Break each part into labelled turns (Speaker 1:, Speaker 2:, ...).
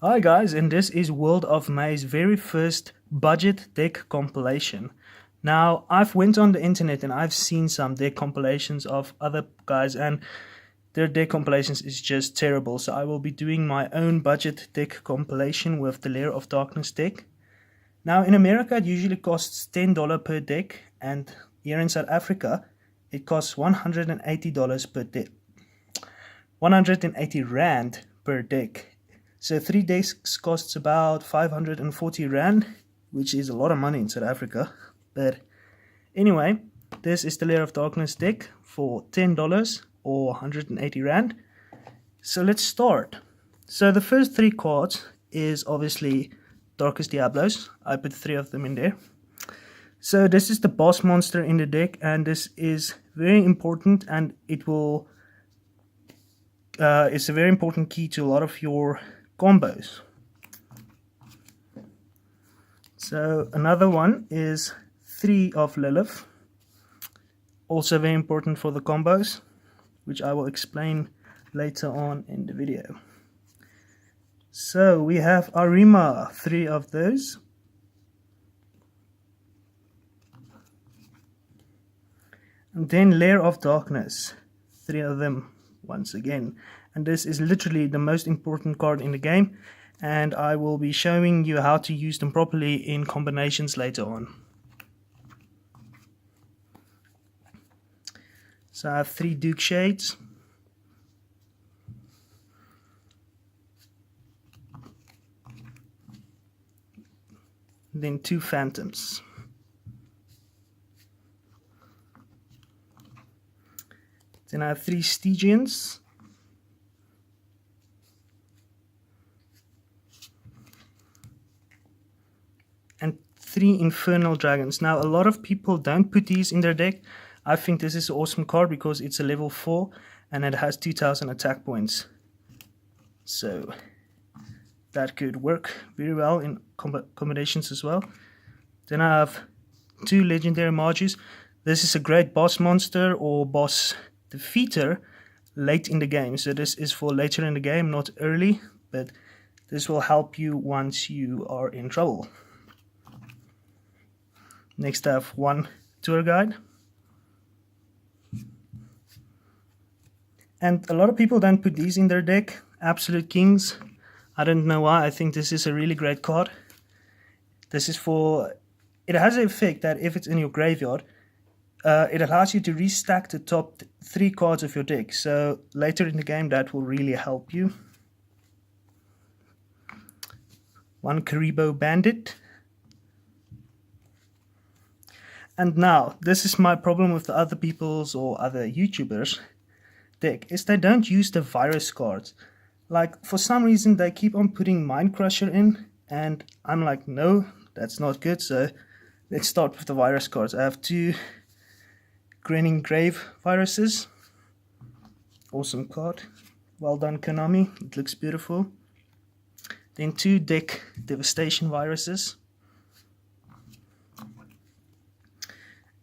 Speaker 1: Hi guys, and this is World of May's very first budget deck compilation. Now, I've went on the internet and I've seen some deck compilations of other guys and their deck compilations is just terrible. So I will be doing my own budget deck compilation with the Lair of Darkness deck. Now, in America it usually costs $10 per deck, and here in South Africa it costs $180 per deck. 180 Rand per deck. So 3 decks costs about 540 Rand, which is a lot of money in South Africa. But anyway, this is the Lair of Darkness deck for $10 or 180 Rand. So let's start. So the first 3 cards is obviously Darkest Diablos. I put 3 of them in there. So this is the boss monster in the deck, and this is very important, and it's a very important key to a lot of your combos. So another one is 3 of Lilith, also very important for the combos, which I will explain later on in the video. So we have Arima, 3 of those. And then Lair of Darkness, 3 of them once again. And this is literally the most important card in the game, and I will be showing you how to use them properly in combinations later on. So I have 3 Duke Shades, then 2 Phantoms, then I have 3 Stygians, and 3 Infernal Dragons. Now, a lot of people don't put these in their deck. I think this is an awesome card because it's a level 4 and it has 2000 attack points. So that could work very well in combinations as well. Then I have 2 Legendary Magus. This is a great boss monster or boss defeater late in the game. So this is for later in the game, not early, but this will help you once you are in trouble. Next I have 1 Tour Guide. And a lot of people don't put these in their deck. Absolute Kings. I don't know why. I think this is a really great card. This is for... It has an effect that if it's in your graveyard, it allows you to restack the top 3 cards of your deck. So later in the game that will really help you. 1 Karibo Bandit. And now, this is my problem with the other people's or other YouTubers' deck, is they don't use the virus cards. Like, for some reason, they keep on putting Mind Crusher in, and I'm like, no, that's not good, so let's start with the virus cards. I have 2 Grinning Grave viruses. Awesome card. Well done, Konami. It looks beautiful. Then 2 Deck Devastation viruses.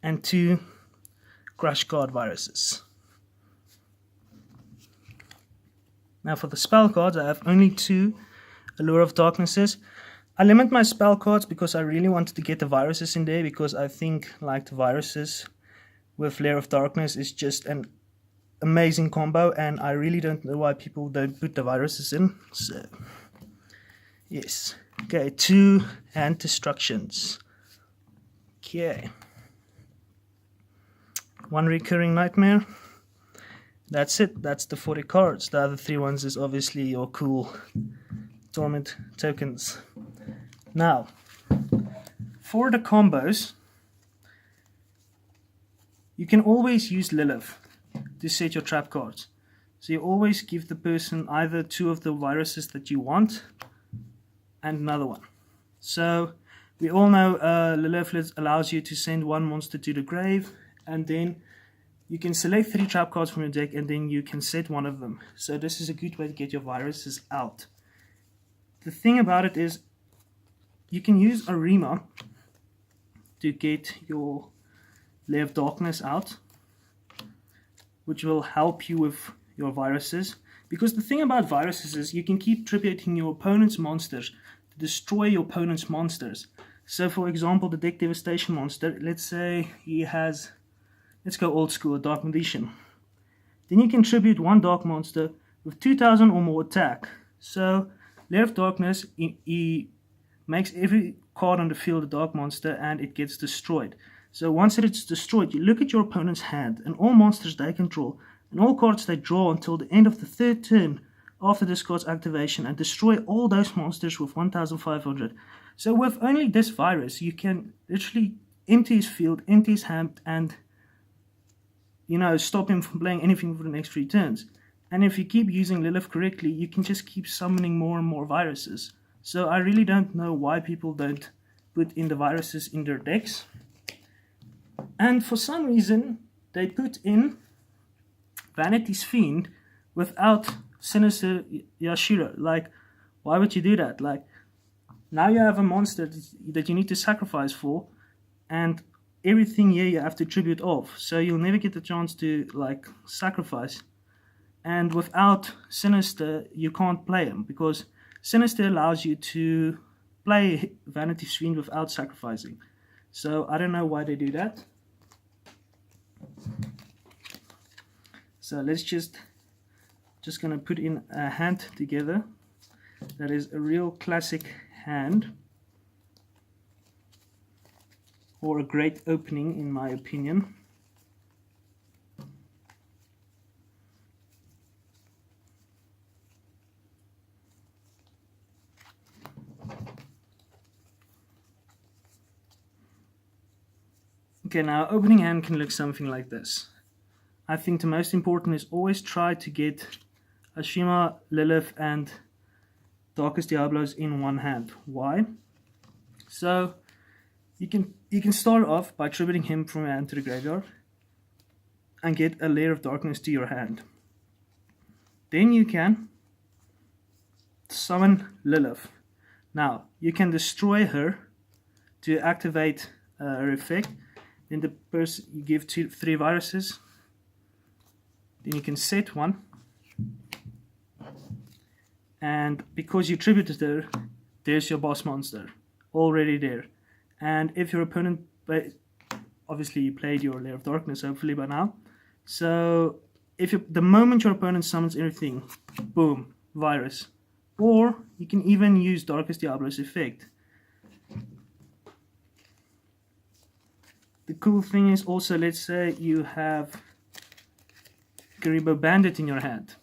Speaker 1: And 2 Crush Guard viruses. Now for the spell cards, I have only 2 Allure of Darknesses. I limit my spell cards because I really wanted to get the viruses in there, because I think like the viruses with Lair of Darkness is just an amazing combo, and I really don't know why people don't put the viruses in. So yes. Okay, 2 Hand Destructions. Okay. 1 Recurring Nightmare. That's it. That's the 40 cards. The other 3 ones is obviously your cool Torment tokens. Now, for the combos, you can always use Lilith to set your trap cards. So you always give the person either 2 of the viruses that you want and another one. So we all know Lilith allows you to send 1 monster to the grave, and then you can select 3 trap cards from your deck, and then you can set 1 of them. So this is a good way to get your viruses out. The thing about it is, you can use Arima to get your Lair of Darkness out, which will help you with your viruses, Because the thing about viruses is you can keep tributing your opponent's monsters to destroy your opponent's monsters. So for example, the deck devastation monster, let's say he has, let's go old school, a dark magician. Then you can tribute one dark monster with 2000 or more attack. So Lair of Darkness, he makes every card on the field a dark monster and it gets destroyed. So once it's destroyed, you look at your opponent's hand and all monsters they control and all cards they draw until the end of the third turn after this card's activation and destroy all those monsters with 1500. So with only this virus, you can literally empty his field, empty his hand, and stop him from playing anything for the next 3 turns. And if you keep using Lilith correctly, you can just keep summoning more and more viruses. So I really don't know why people don't put in the viruses in their decks. And for some reason, they put in Vanity's Fiend without Sinister Yashiro. Like, why would you do that? Like, now you have a monster that you need to sacrifice for, and everything here you have to tribute off. So you'll never get the chance to, like, sacrifice. And without Sinister, you can't play him, because Sinister allows you to play Vanity's Fiend without sacrificing. So I don't know why they do that. So let's just gonna put in a hand together that is a real classic hand, or a great opening in my opinion. Okay, now opening hand can look something like this. I think the most important is always try to get Ashima, Lilith and Darkest Diablos in one hand. Why? So you can start off by tributing him from your hand to the graveyard and get a Lair of Darkness to your hand. Then you can summon Lilith. Now you can destroy her to activate her effect. Then the person you give 3 viruses. Then you can set one, and because you tributed her, there's your boss monster already there. And if your opponent, obviously you played your Lair of Darkness hopefully by now, so if the moment your opponent summons everything, boom, virus. Or you can even use Darkest Diablos effect. The cool thing is also, let's say you have Garibo Bandit in your hand.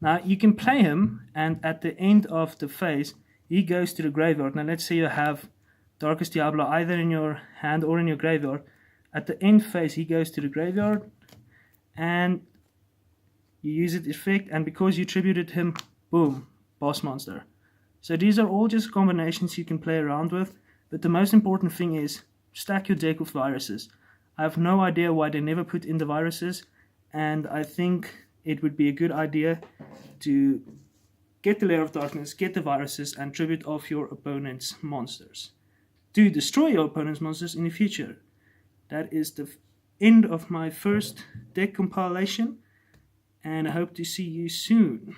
Speaker 1: Now you can play him, and at the end of the phase he goes to the graveyard. Now let's say you have Darkest Diablo either in your hand or in your graveyard. At the end phase he goes to the graveyard and you use it effect, and because you tributed him, boom, boss monster. So these are all just combinations you can play around with, but the most important thing is stack your deck with viruses. I have no idea why they never put in the viruses, and I think it would be a good idea to get the Lair of Darkness, get the viruses, and tribute off your opponent's monsters to destroy your opponent's monsters in the future. That is the end of my first deck compilation, and I hope to see you soon.